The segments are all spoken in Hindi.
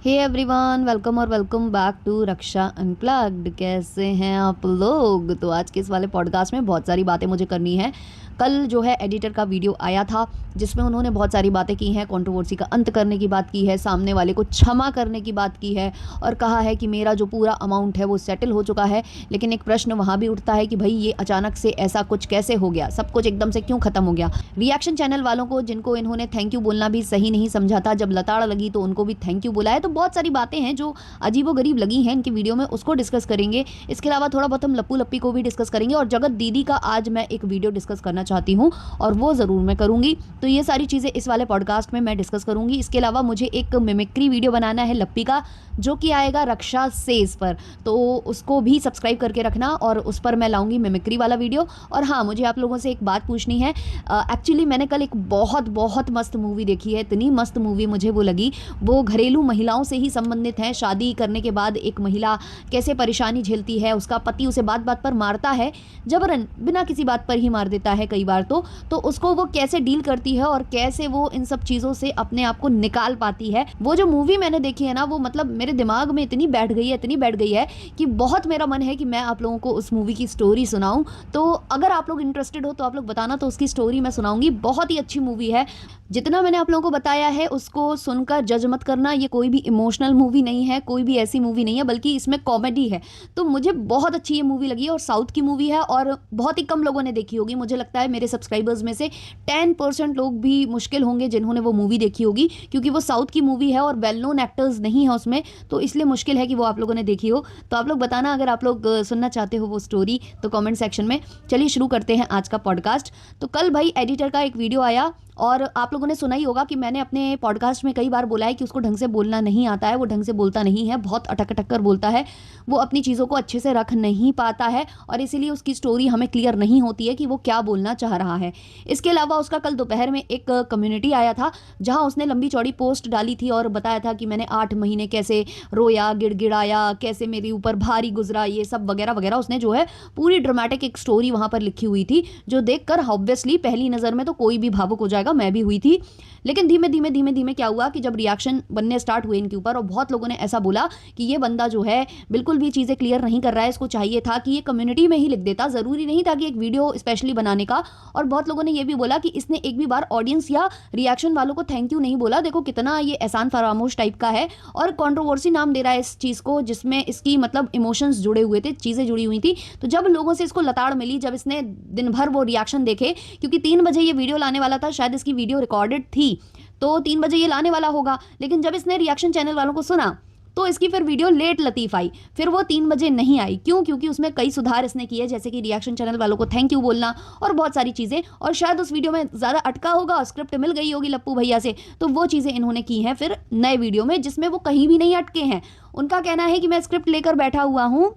Hey everyone, welcome back to Raksha unplugged. कैसे हैं आप लोग? तो आज के इस वाले पॉडकास्ट में बहुत सारी बातें मुझे करनी है। कल जो है एडिटर का वीडियो आया था जिसमें उन्होंने बहुत सारी बातें की हैं, कंट्रोवर्सी का अंत करने की बात की है, सामने वाले को क्षमा करने की बात की है और कहा है कि मेरा जो पूरा अमाउंट है वो सेटल हो चुका है। लेकिन एक प्रश्न वहाँ भी उठता है कि भाई ये अचानक से ऐसा कुछ कैसे हो गया, सब कुछ एकदम से क्यों खत्म हो गया। रिएक्शन चैनल वालों को, जिनको इन्होंने थैंक यू बोलना भी सही नहीं समझा था, जब लताड़ लगी तो उनको भी थैंक यू बोला है। तो बहुत सारी बातें हैं जो अजीबोगरीब लगी हैं इनकी वीडियो में, उसको डिस्कस करेंगे। इसके अलावा थोड़ा बहुत हम लप्पू लप्पी को भी डिस्कस करेंगे और जगत दीदी का आज मैं एक वीडियो डिस्कस करना चाहती हूँ और वो ज़रूर मैं करूँगी। तो ये सारी चीज़ें इस वाले पॉडकास्ट में मैं डिस्कस करूँगी। इसके अलावा मुझे एक मिमिक्री वीडियो बनाना है लप्पी का, जो कि आएगा रक्षा सेज पर, तो उसको भी सब्सक्राइब करके रखना और उस पर मैं लाऊंगी मिमिक्री वाला वीडियो। और हाँ, मुझे आप लोगों से एक बात पूछनी है। एक्चुअली मैंने कल एक बहुत बहुत मस्त मूवी देखी है, इतनी मस्त मूवी मुझे वो लगी। वो घरेलू महिलाओं से ही संबंधित है। शादी करने के बाद एक महिला कैसे परेशानी झेलती है, उसका पति उसे बात बात पर मारता है, जबरन बिना किसी बात पर ही मार देता है कई बार तो उसको वो कैसे डील करती है और कैसे वो इन सब चीज़ों से अपने आप को निकाल पाती है। वो जो मूवी मैंने देखी है ना, वो मतलब मेरे दिमाग में इतनी बैठ गई है कि बहुत मेरा मन है कि मैं आप लोगों को उस मूवी की स्टोरी सुनाऊं। तो अगर आप लोग इंटरेस्टेड हो तो आप लोग बताना, तो उसकी स्टोरी मैं सुनाऊंगी। बहुत ही अच्छी मूवी है। जितना मैंने आप लोगों को बताया है उसको सुनकर जज मत करना। ये कोई भी इमोशनल मूवी नहीं है, कोई भी ऐसी मूवी नहीं है, बल्कि इसमें कॉमेडी है। तो मुझे बहुत अच्छी ये मूवी लगी है और साउथ की मूवी है और बहुत ही कम लोगों ने देखी होगी। मुझे लगता है मेरे सब्सक्राइबर्स में से 10% लोग भी मुश्किल होंगे जिन्होंने वो मूवी देखी होगी, क्योंकि वो साउथ की मूवी है और वेल नोन एक्टर्स नहीं है उसमें, तो इसलिए मुश्किल है कि वो आप लोगों ने देखी हो। तो आप लोग बताना अगर आप लोग सुनना चाहते हो वो स्टोरी, तो कमेंट सेक्शन में। चलिए शुरू करते हैं आज का पॉडकास्ट। तो कल भाई एडिटर का एक वीडियो आया और आप लोगों ने सुना ही होगा कि मैंने अपने पॉडकास्ट में कई बार बोला है कि उसको ढंग से बोलना नहीं आता है, वो ढंग से बोलता नहीं है, बहुत अटक अटक कर बोलता है, वो अपनी चीज़ों को अच्छे से रख नहीं पाता है और इसीलिए उसकी स्टोरी हमें क्लियर नहीं होती है कि वो क्या बोलना चाह रहा है। इसके अलावा उसका कल दोपहर में एक कम्युनिटी आया था जहाँ उसने लंबी चौड़ी पोस्ट डाली थी और बताया था कि मैंने 8 महीने कैसे रोया, गिड़गिड़ाया, कैसे मेरे ऊपर भारी गुजरा, ये सब वगैरह वगैरह। उसने जो है पूरी ड्रामेटिक एक स्टोरी वहाँ पर लिखी हुई थी, जो देखकर ऑब्वियसली पहली नज़र में तो कोई भी भावुक हो जाएगा, मैं भी हुई थी। लेकिन धीमे धीमे क्या हुआ कि जब रिएक्शन बनने स्टार्ट हुए इनके ऊपर और बहुत लोगों ने ऐसा बोला कि ये बंदा जो है बिल्कुल भी चीज़ें क्लियर नहीं कर रहा है, इसको चाहिए था कि ये कम्युनिटी में ही लिख देता, ज़रूरी नहीं था कि एक वीडियो स्पेशली बनाने का। और बहुत लोगों ने ये भी बोला कि इसने एक भी बार ऑडियंस या रिएक्शन वालों को थैंक यू नहीं बोला। देखो कितना ये एहसान फरामोश टाइप का है और कंट्रोवर्सी नाम दे रहा है इस चीज़ को, जिसमें इसकी मतलब इमोशंस जुड़े हुए थे, चीज़ें जुड़ी हुई थी। तो जब लोगों से इसको लताड़ मिली, जब इसने दिन भर वो रिएक्शन देखे, क्योंकि 3 बजे ये वीडियो लाने वाला था, शायद इसकी वीडियो रिकॉर्डेड थी तो 3 बजे ये लाने वाला होगा, लेकिन जब इसने रिएक्शन चैनल वालों को सुना तो इसकी फिर वीडियो लेट लतीफ आई, फिर वो 3 बजे नहीं आई। क्यों? क्योंकि उसमें कई सुधार इसने किए, जैसे कि रिएक्शन चैनल वालों को थैंक यू बोलना और बहुत सारी चीज़ें। और शायद उस वीडियो में ज़्यादा अटका होगा, स्क्रिप्ट मिल गई होगी लप्पू भैया से, तो वो चीज़ें इन्होंने की हैं फिर नए वीडियो में, जिसमें वो कहीं भी नहीं अटके हैं। उनका कहना है कि मैं स्क्रिप्ट लेकर बैठा हुआ हूँ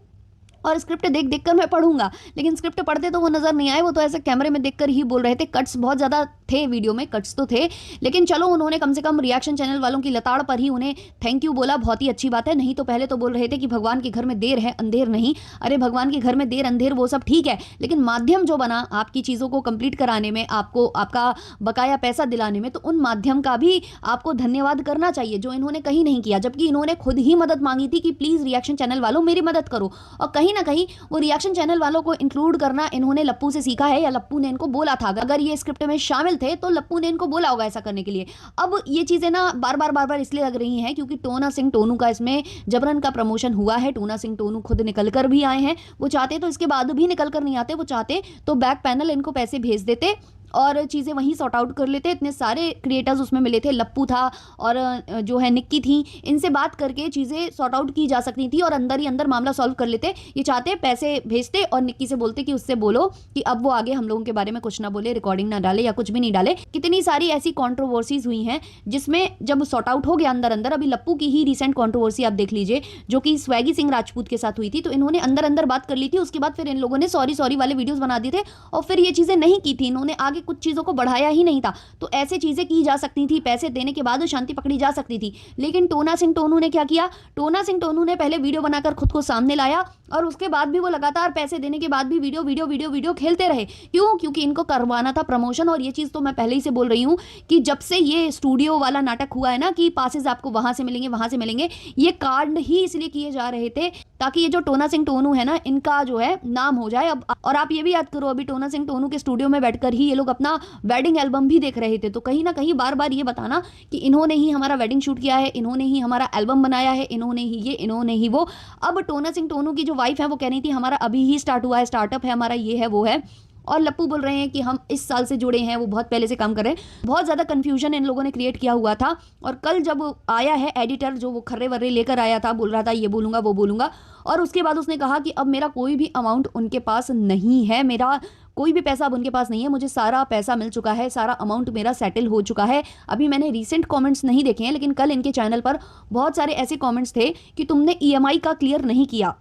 और स्क्रिप्ट देख देख कर मैं पढ़ूंगा, लेकिन स्क्रिप्ट पढ़ते तो वो नज़र नहीं आए, वो तो ऐसे कैमरे में देखकर ही बोल रहे थे। कट्स बहुत ज़्यादा थे वीडियो में, कट्स तो थे, लेकिन चलो उन्होंने कम से कम रिएक्शन चैनल वालों की लताड़ पर ही उन्हें थैंक यू बोला, बहुत ही अच्छी बात है। नहीं तो पहले तो बोल रहे थे कि भगवान के घर में देर है अंधेर नहीं। अरे भगवान के घर में देर अंधेर वो सब ठीक है, लेकिन माध्यम जो बना आपकी चीज़ों को कंप्लीट कराने में, आपको आपका बकाया पैसा दिलाने में, तो उन माध्यम का भी आपको धन्यवाद करना चाहिए, जो इन्होंने कहीं नहीं किया। जबकि इन्होंने खुद ही मदद मांगी थी कि प्लीज़ रिएक्शन चैनल वालों मेरी मदद करो, और कहीं ना कहीं वो रिएक्शन चैनल वालों को इंक्लूड करना इन्होंने लप्पू से सीखा है, या लप्पू ने इनको बोला था। अगर ये स्क्रिप्ट में शामिल थे तो लप्पू ने इनको बोला होगा ऐसा करने के लिए। अब ये चीजें ना बार बार इसलिए लग रही हैं क्योंकि टोना सिंह टोनू का इसमें जबरन का प्रमोशन हुआ है। टोना सिंह टोनू खुद निकल कर भी आए हैं, वो चाहते तो इसके बाद भी निकल कर नहीं आते, वो चाहते तो बैक पैनल इनको पैसे भेज देते और चीज़ें वहीं सॉर्ट आउट कर लेते। इतने सारे क्रिएटर्स उसमें मिले थे, लप्पू था और जो है निक्की थी, इनसे बात करके चीज़ें सॉर्ट आउट की जा सकती थी और अंदर ही अंदर मामला सॉल्व कर लेते। ये चाहते पैसे भेजते और निक्की से बोलते कि उससे बोलो कि अब वो आगे हम लोगों के बारे में कुछ ना बोले, रिकॉर्डिंग ना डाले या कुछ भी नहीं डाले। कितनी सारी ऐसी कॉन्ट्रोवर्सीज हुई हैं जिसमें जब सॉर्ट आउट हो गया अंदर अंदर, अभी लप्पू की ही रिसेंट कॉन्ट्रोवर्सी आप देख लीजिए जो कि स्वैगी सिंह राजपूत के साथ हुई थी, तो इन्होंने अंदर अंदर बात कर ली थी, उसके बाद फिर इन लोगों ने सॉरी वाले वीडियोज़ बना दिए थे और फिर ये चीज़ें नहीं की थी। इन्होंने आगे आगे कुछ चीज़ों को बढ़ाया ही नहीं था। तो ऐसे चीज़ें की जा सकती थी, पैसे देने के बाद शांति पकड़ी जा सकती थी। लेकिन टोना सिंह टोनू ने क्या किया, टोना सिंह टोनू ने पहले वीडियो बनाकर खुद को सामने लाया और उसके बाद भी वो लगातार पैसे देने के बाद भी वीडियो वीडियो वीडियो वीडियो खेलते रहे। क्यों? क्योंकि इनको करवाना था प्रमोशन। और ये चीज़ तो मैं पहले ही से बोल रही हूँ कि जब से ये स्टूडियो वाला नाटक हुआ है ना कि पासेस आपको वहाँ से मिलेंगे वहाँ से मिलेंगे, ये कार्ड ही इसलिए किए जा रहे थे ताकि ये जो टोना सिंह टोनू है ना, इनका जो है नाम हो जाए। अब और आप ये भी याद करो, अभी टोना सिंह टोनू के स्टूडियो में बैठकर ही ये लोग अपना वेडिंग एल्बम भी देख रहे थे। तो कहीं ना कहीं बार बार ये बताना कि इन्होंने ही हमारा वेडिंग शूट किया है, इन्होंने ही हमारा एल्बम बनाया है, इन्होंने ही ये, इन्होंने ही वो। अब टोना सिंह टोनू की जो वाइफ है वो कह रही थी हमारा अभी ही स्टार्ट हुआ है, स्टार्टअप है हमारा, ये है वो है। और लप्पू बोल रहे हैं कि हम इस साल से जुड़े हैं, वो बहुत पहले से काम कर रहे हैं। बहुत ज़्यादा कंफ्यूजन इन लोगों ने क्रिएट किया हुआ था। और कल जब आया है एडिटर, जो वो खर्रे वर्रे लेकर आया था, बोल रहा था ये बोलूँगा वो बोलूँगा, और उसके बाद उसने कहा कि अब मेरा कोई भी अमाउंट उनके पास नहीं है, मेरा कोई भी पैसा अब उनके पास नहीं है, मुझे सारा पैसा मिल चुका है, सारा अमाउंट मेरा सेटल हो चुका है। अभी मैंने रीसेंट कमेंट्स नहीं देखे हैं, लेकिन कल इनके चैनल पर बहुत सारे ऐसे कमेंट्स थे कि तुमने ईएमआई का क्लियर नहीं किया,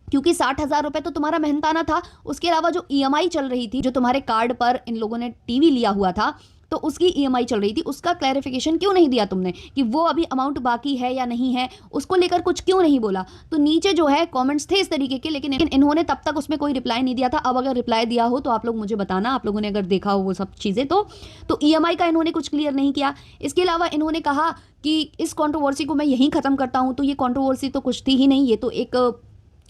क्योंकि 60,000 रुपये तो तुम्हारा मेहनताना था, उसके अलावा जो ईएमआई चल रही थी, जो तुम्हारे कार्ड पर इन लोगों ने टीवी लिया हुआ था तो उसकी ईएमआई चल रही थी, उसका क्लैरिफिकेशन क्यों नहीं दिया तुमने कि वो अभी अमाउंट बाकी है या नहीं है, उसको लेकर कुछ क्यों नहीं बोला। तो नीचे जो है कमेंट्स थे इस तरीके के, लेकिन इन्होंने तब तक उसमें कोई रिप्लाई नहीं दिया था। अब अगर रिप्लाई दिया हो तो आप लोग मुझे बताना, आप लोगों ने अगर देखा हो वो सब चीज़ें। तो ईएमआई का इन्होंने कुछ क्लियर नहीं किया। इसके अलावा इन्होंने कहा कि इस कॉन्ट्रोवर्सी को मैं यहीं ख़त्म करता हूँ। तो ये कॉन्ट्रोवर्सी तो कुछ थी ही नहीं, ये तो एक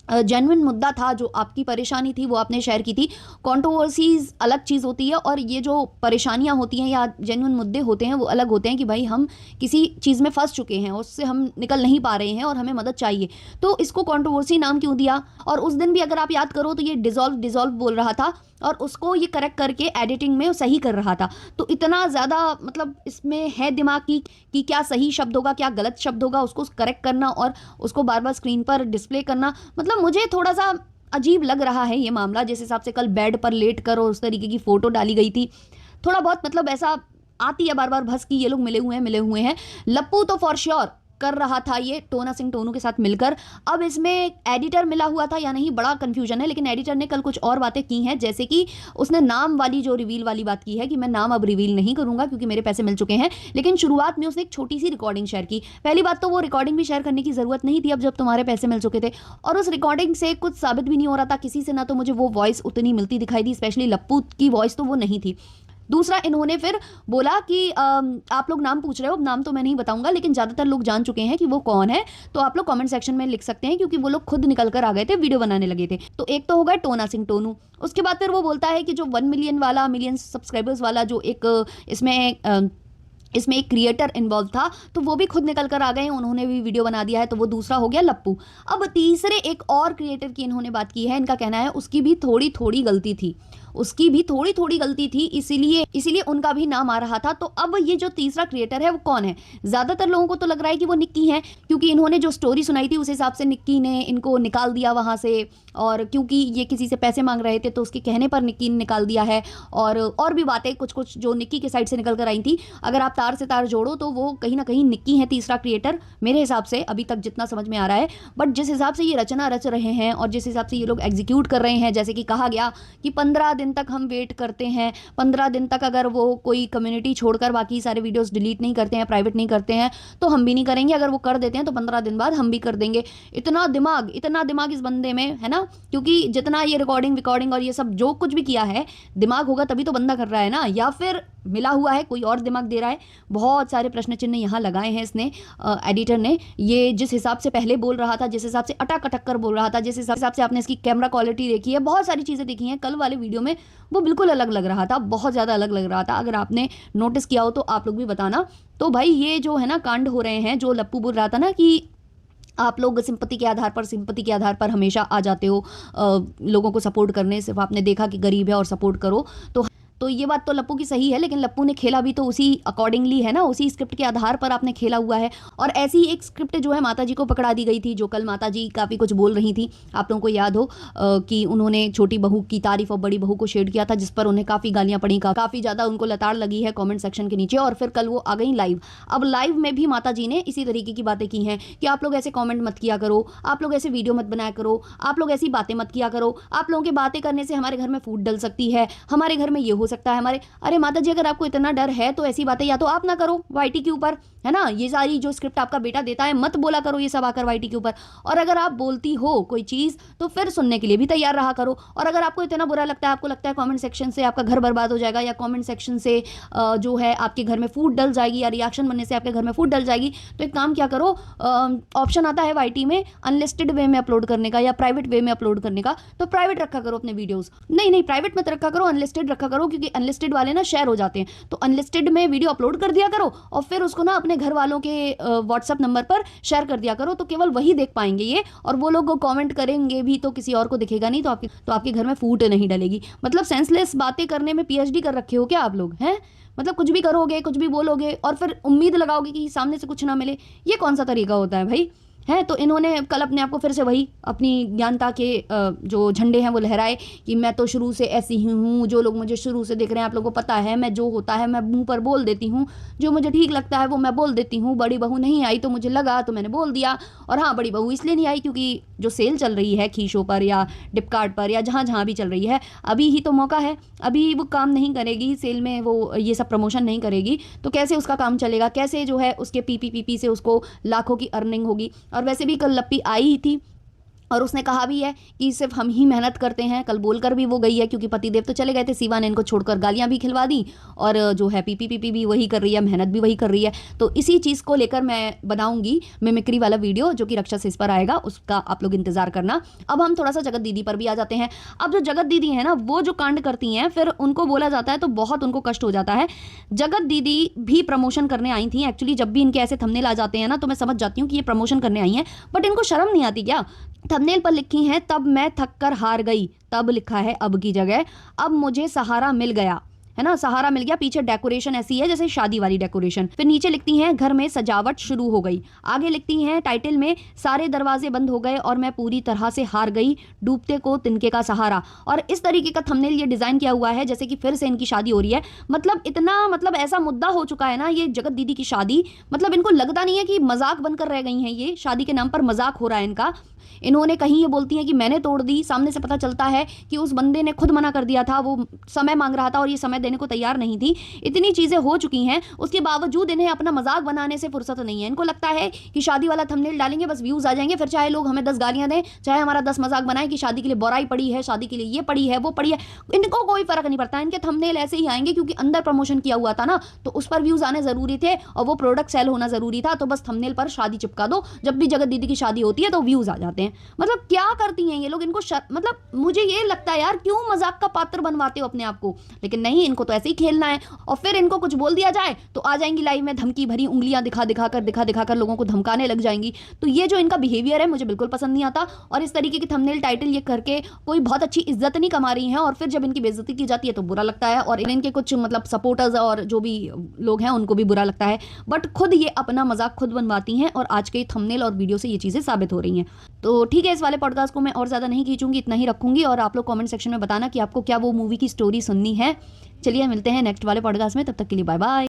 जेन्युइन मुद्दा था, जो आपकी परेशानी थी वो आपने शेयर की थी। कंट्रोवर्सीज अलग चीज़ होती है और ये जो परेशानियां होती हैं या जेन्युइन मुद्दे होते हैं वो अलग होते हैं कि भाई हम किसी चीज़ में फंस चुके हैं, उससे हम निकल नहीं पा रहे हैं और हमें मदद चाहिए। तो इसको कंट्रोवर्सी नाम क्यों दिया। और उस दिन भी अगर आप याद करो तो ये डिज़ोल्व बोल रहा था और उसको ये करेक्ट करके एडिटिंग में सही कर रहा था। तो इतना ज़्यादा मतलब इसमें है दिमाग कि क्या सही शब्द होगा क्या गलत शब्द होगा, उसको करेक्ट करना और उसको बार बार स्क्रीन पर डिस्प्ले करना। मतलब मुझे थोड़ा सा अजीब लग रहा है ये मामला, जिस हिसाब से कल बेड पर लेट कर और उस तरीके की फ़ोटो डाली गई थी। थोड़ा बहुत मतलब ऐसा आती है बार बार भस की ये लोग मिले हुए हैं। लप्पू तो फॉर श्योर कर रहा था ये टोना सिंह टोनू के साथ मिलकर। अब इसमें एडिटर मिला हुआ था या नहीं, बड़ा कंफ्यूजन है। लेकिन एडिटर ने कल कुछ और बातें की हैं, जैसे कि उसने नाम वाली जो रिवील वाली बात की है कि मैं नाम अब रिवील नहीं करूंगा क्योंकि मेरे पैसे मिल चुके हैं। लेकिन शुरुआत में उसने एक छोटी सी रिकॉर्डिंग शेयर की। पहली बात तो वो रिकॉर्डिंग भी शेयर करने की जरूरत नहीं थी अब जब तुम्हारे पैसे मिल चुके थे, और उस रिकॉर्डिंग से कुछ साबित भी नहीं हो रहा था किसी से, ना तो मुझे वो वॉइस उतनी मिलती दिखाई दी, स्पेशली लप्पू की वॉइस तो वो नहीं थी। दूसरा, इन्होंने फिर बोला कि आप लोग नाम पूछ रहे हो, अब नाम तो मैं नहीं बताऊंगा, लेकिन ज़्यादातर लोग जान चुके हैं कि वो कौन है, तो आप लोग कमेंट सेक्शन में लिख सकते हैं क्योंकि वो लोग खुद निकल कर आ गए थे, वीडियो बनाने लगे थे। तो एक तो होगा टोना सिंह टोनू। उसके बाद फिर वो बोलता है कि जो 1 मिलियन सब्सक्राइबर्स वाला जो एक इसमें एक क्रिएटर इन्वॉल्व था, तो वो भी खुद निकल कर आ गए, उन्होंने भी वीडियो बना दिया है। तो वो दूसरा हो गया लप्पू। अब तीसरे एक और क्रिएटर की इन्होंने बात की है। इनका कहना है उसकी भी थोड़ी थोड़ी गलती थी, उसकी भी थोड़ी थोड़ी गलती थी, इसीलिए उनका भी नाम आ रहा था। तो अब ये जो तीसरा क्रिएटर है वो कौन है। ज़्यादातर लोगों को तो लग रहा है कि वो निक्की है, क्योंकि इन्होंने जो स्टोरी सुनाई थी उस हिसाब से निक्की ने इनको निकाल दिया वहाँ से, और क्योंकि ये किसी से पैसे मांग रहे थे तो उसके कहने पर निक्की ने निकाल दिया है। और भी बातें कुछ जो निक्की के साइड से निकल कर आई थी, अगर आप तार से तार जोड़ो तो वो कहीं ना कहीं निक्की है तीसरा क्रिएटर, मेरे हिसाब से अभी तक जितना समझ में आ रहा है। बट जिस हिसाब से ये रचना रच रहे हैं और जिस हिसाब से ये लोग एग्जीक्यूट कर रहे हैं, जैसे कि कहा गया कि 15 दिन तक हम वेट करते हैं, 15 दिन तक अगर वो कोई कम्युनिटी छोड़कर बाकी सारे वीडियोस डिलीट नहीं करते हैं, प्राइवेट नहीं करते हैं, तो हम भी नहीं करेंगे। अगर वो कर देते हैं तो 15 दिन बाद हम भी कर देंगे। इतना दिमाग इस बंदे में है ना, क्योंकि जितना ये रिकॉर्डिंग और ये सब जो कुछ भी किया है, दिमाग होगा तभी तो बंदा कर रहा है ना, या फिर मिला हुआ है कोई और दिमाग दे रहा है। बहुत सारे प्रश्न चिन्ह यहाँ लगाए हैं इसने, एडिटर ने। ये जिस हिसाब से पहले बोल रहा था, जिस हिसाब से अटक अटक कर बोल रहा था, जिस हिसाब से आपने इसकी कैमरा क्वालिटी देखी है, बहुत सारी चीज़ें देखी हैं, कल वाले वीडियो में वो बिल्कुल अलग लग रहा था, बहुत ज़्यादा अलग लग रहा था। अगर आपने नोटिस किया हो तो आप लोग भी बताना। तो भाई ये जो है ना कांड हो रहे हैं, जो लप्पू बोल रहा था ना कि आप लोग सिंपत्ति के आधार पर हमेशा आ जाते हो लोगों को सपोर्ट करने, सिर्फ आपने देखा कि गरीब है और सपोर्ट करो। तो ये बात तो लप्पू की सही है, लेकिन लप्पू ने खेला भी तो उसी अकॉर्डिंगली है ना, उसी स्क्रिप्ट के आधार पर आपने खेला हुआ है। और ऐसी एक स्क्रिप्ट जो है माताजी को पकड़ा दी गई थी, जो कल माताजी काफ़ी कुछ बोल रही थी, आप लोगों को याद हो कि उन्होंने छोटी बहू की तारीफ और बड़ी बहू को शेड किया था, जिस पर उन्हें काफ़ी गालियाँ पड़ी, काफ़ी ज़्यादा उनको लताड़ लगी है कॉमेंट सेक्शन के नीचे। और फिर कल वो आ गई लाइव। अब लाइव में भी माताजी ने इसी तरीके की बातें की हैं कि आप लोग ऐसे कॉमेंट मत किया करो, आप लोग ऐसे वीडियो मत बनाया करो, आप लोग ऐसी बातें मत किया करो, आप लोगों के बातें करने से हमारे घर में फूट डल सकती है, हमारे घर में ये हो हो सकता है हमारे, अरे माता जी अगर आपको इतना डर है तो ऐसी बातें या तो आप ना करो वाईटी के ऊपर, है ना, ये सारी जो स्क्रिप्ट आपका बेटा देता है मत बोला करो ये सब आकर वाईटी के ऊपर। और अगर आप बोलती हो कोई चीज़ तो फिर सुनने के लिए भी तैयार रहा करो। और अगर आपको इतना बुरा लगता है, आपको लगता है कमेंट सेक्शन से आपका घर बर्बाद हो जाएगा, या कमेंट सेक्शन से जो है आपके घर में फूड डल जाएगी, या रिएक्शन बनने से आपके घर में फूड डल जाएगी, तो एक काम क्या करो, ऑप्शन आता है वाईटी में अनलिस्टेड वे में अपलोड करने का या प्राइवेट वे में अपलोड करने का, तो प्राइवेट रखा करो अपने वीडियोस। नहीं प्राइवेट मत रखा करो, अनलिस्टेड रखा करो, क्योंकि अनलिस्टेड वाले ना शेयर हो जाते हैं। तो अनलिस्टेड में वीडियो अपलोड कर दिया करो और फिर उसको ना अपने घर वालों के व्हाट्सएप नंबर पर शेयर कर दिया करो, तो केवल वही देख पाएंगे ये, और वो लोग कमेंट करेंगे भी तो किसी और को दिखेगा नहीं, तो आपके घर में फूट नहीं डलेगी। मतलब सेंसलेस बातें करने में पीएचडी कर रखे हो क्या आप लोग हैं? मतलब कुछ भी करोगे, कुछ भी बोलोगे और फिर उम्मीद लगाओगे कि सामने से कुछ ना मिले, ये कौन सा तरीका होता है भाई? है तो इन्होंने कल अपने आप को फिर से वही अपनी ज्ञानता के जो झंडे हैं वो लहराए कि मैं तो शुरू से ऐसी ही हूँ, जो लोग मुझे शुरू से देख रहे हैं आप लोगों को पता है, मैं जो होता है मैं मुंह पर बोल देती हूँ, जो मुझे ठीक लगता है वो मैं बोल देती हूँ। बड़ी बहू नहीं आई तो मुझे लगा तो मैंने बोल दिया, और हाँ बड़ी बहू इसलिए नहीं आई क्योंकि जो सेल चल रही है खीशों पर या डिपकार्ट पर या जहाँ जहाँ भी चल रही है, अभी ही तो मौका है, अभी वो काम नहीं करेगी सेल में, वो ये सब प्रमोशन नहीं करेगी तो कैसे उसका काम चलेगा, कैसे जो है उसके पीपी से उसको लाखों की अर्निंग होगी। और वैसे भी कल लप्पी आई ही थी और उसने कहा भी है कि सिर्फ हम ही मेहनत करते हैं, कल बोलकर भी वो गई है, क्योंकि पतिदेव तो चले गए थे, शिवा ने इनको छोड़कर गालियां भी खिलवा दी, और जो है पीपी भी वही कर रही है, मेहनत भी वही कर रही है। तो इसी चीज़ को लेकर मैं बनाऊंगी मिमिक्री वाला वीडियो जो कि रक्षा से इस पर आएगा, उसका आप लोग इंतजार करना। अब हम थोड़ा सा जगत दीदी पर भी आ जाते हैं। अब जो जगत दीदी है ना, वो जो कांड करती हैं फिर उनको बोला जाता है तो बहुत उनको कष्ट हो जाता है। जगत दीदी भी प्रमोशन करने आई थी एक्चुअली, जब भी इनके ऐसे थंबनेल आ जाते हैं ना तो मैं समझ जाती हूँ कि ये प्रमोशन करने आई हैं, बट इनको शर्म नहीं आती क्या? थंबनेल पर लिखी हैं तब मैं थक कर हार गई, तब लिखा है अब की जगह, अब मुझे सहारा मिल गया, है ना, सहारा मिल गया। पीछे डेकोरेशन ऐसी है जैसे शादी वाली डेकोरेशन। फिर नीचे लिखती हैं घर में सजावट शुरू हो गई। आगे लिखती हैं टाइटल में सारे दरवाजे बंद हो गए और मैं पूरी तरह से हार गई, डूबते को तिनके का सहारा। और इस तरीके का थंबनेल ये डिजाइन किया हुआ है जैसे कि फिर से इनकी शादी हो रही है। मतलब इतना मतलब ऐसा मुद्दा हो चुका है ना ये जगत दीदी की शादी, मतलब इनको लगता नहीं है कि मजाक बनकर रह गई हैं, ये शादी के नाम पर मजाक हो रहा है इनका। इन्होंने कहीं ये बोलती हैं कि मैंने तोड़ दी, सामने से पता चलता है कि उस बंदे ने खुद मना कर दिया था, वो समय मांग रहा था और ये समय देने को तैयार नहीं थी। इतनी चीजें हो चुकी हैं, उसके बावजूद इन्हें अपना मजाक बनाने से फुर्सत नहीं है। इनको लगता है कि शादी वाला थंबनेल डालेंगे बस व्यूज आ जाएंगे, फिर चाहे लोग हमें 10 गालियां दें, चाहे हमारा 10 मजाक बनाए कि शादी के लिए बोराई पड़ी है, शादी के लिए ये पड़ी है वो पड़ी है, इनको कोई फर्क नहीं पड़ता। इनके थंबनेल ऐसे ही आएंगे क्योंकि अंदर प्रमोशन किया हुआ था ना, तो उस पर व्यूज आने जरूरी थे और वो प्रोडक्ट सेल होना जरूरी था, तो बस थंबनेल पर शादी चिपका दो। जब भी जगत दीदी की शादी होती है तो व्यूज आ जाते हैं। मतलब क्या करती हैं ये लोग, इनको मतलब मुझे ये लगता है यार क्यों मजाक का पात्र बनवाते हो अपने आप को, लेकिन नहीं, इनको तो ऐसे ही खेलना है। और फिर इनको कुछ बोल दिया जाए तो आ जाएंगी लाइव में धमकी भरी उंगलियां दिखा दिखा कर लोगों को धमकाने लग जाएंगी। तो ये जो इनका बिहेवियर है मुझे बिल्कुल पसंद नहीं आता, और इस तरीके की थंबनेल टाइटल ये करके कोई बहुत अच्छी इज्जत नहीं कमा रही है, और फिर जब इनकी बेइज्जती की जाती है तो बुरा लगता है, और इनके कुछ मतलब सपोर्टर्स और जो भी लोग हैं उनको भी बुरा लगता है। बट खुद ये अपना मजाक खुद बनवाती हैं, और आज के थंबनेल और वीडियो से ये चीजें साबित हो रही हैं। तो ठीक है, इस वाले पॉडकास्ट को मैं और ज़्यादा नहीं खींचूंगी, इतना ही रखूंगी, और आप लोग कमेंट सेक्शन में बताना कि आपको क्या वो मूवी की स्टोरी सुननी है। चलिए मिलते हैं नेक्स्ट वाले पॉडकास्ट में, तब तक के लिए बाय बाय।